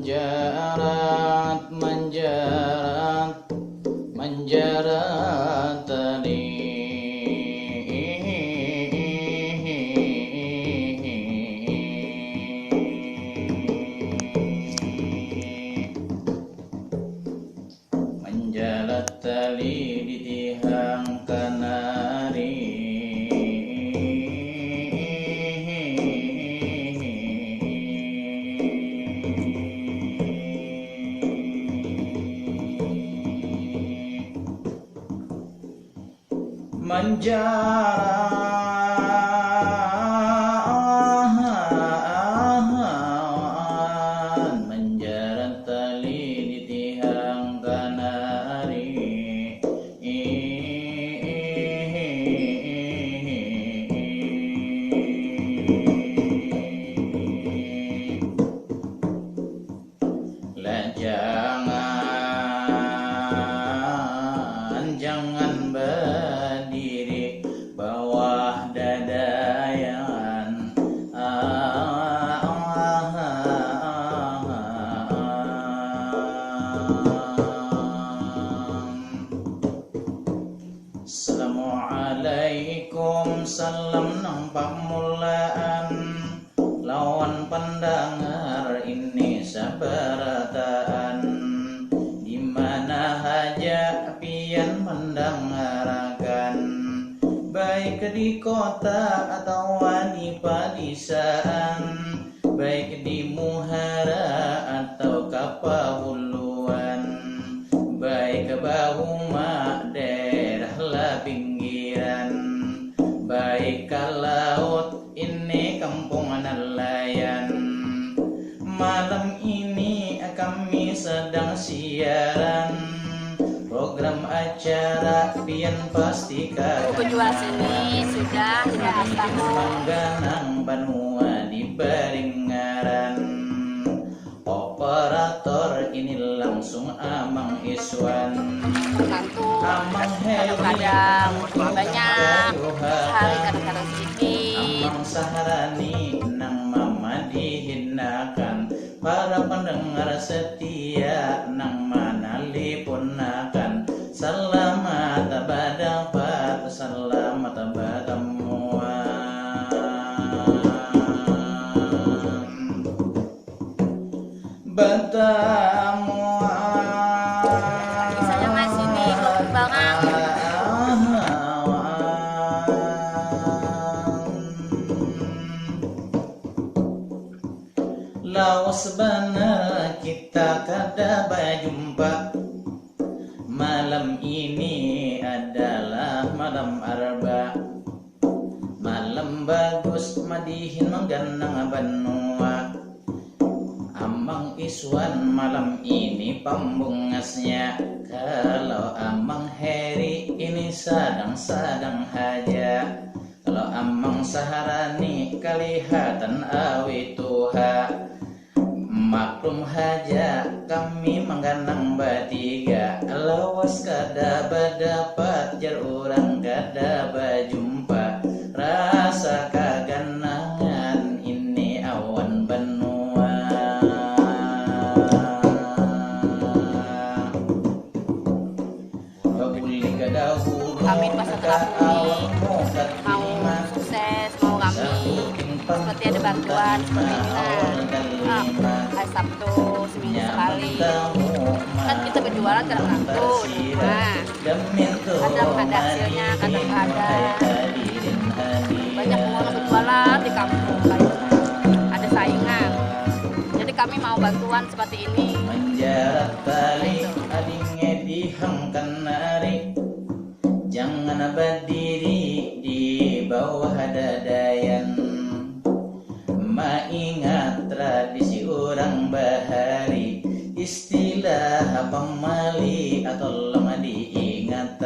Menjarat, menjarat, menjarat tali. Menjarat tali di tiang kanari. Menjarat tali di tiang kanari. Lah jangan berdiri bawah dadayan. Assalamualaikum, salam nang pamulaan lawan pendengar ini sabarataan. Dimana haja pian mendengarkan, baik di kota atau di pedesaan, baik di muhara atau kapahuluan, baik bahuma daerah lah pinggiran, baik ke laut ini kampung nelayan. Malam ini kami sedang siaran program acara pian pastikan. Penjual sini sudah 15 tahun. Mangganang Banua di Baringaran. Operator ini langsung Amang Iswan. Tentu Amang Heri, kadang banyak, sehari kadang-kadang sedikit. Amang Saharani nang mama dihinakan. Para pendengar setia nang manali punakan. Selamat berdapat, selamat bertemuan. Misalnya mas ini kembangan. Lawas benar kita kada berjumpa. Malam ini adalah malam arba. Malam bagus madihin mengganang Banua. Amang Iswan malam ini pembungasnya. Kalau Amang Heri ini sadang-sadang haja. Kalau Amang Saharani kelihatan awi tuha. Maklum haja kami mengganang bertiga. Lawas kada berdapat jar orang kada berjumpa. Rasa kaganangan ini awan Banua. Babuli kadahulu Kami pasal terapuni mau sukses, mau kami seperti ada bantuan seperti ini. Hari Sabtu seminggu sekali kan kita berjualan kadang-kadang. Nah, kadang ada hasilnya, kadang ada. Banyak orang berjualan di kampung, ada saingan. Jadi kami mau bantuan seperti ini. Menjarat tali adingnya dihang kanari. Jangan berdiri di bawah dadayan. Maingat tradisi orang bahari. Istilah pemali atau lama diingat.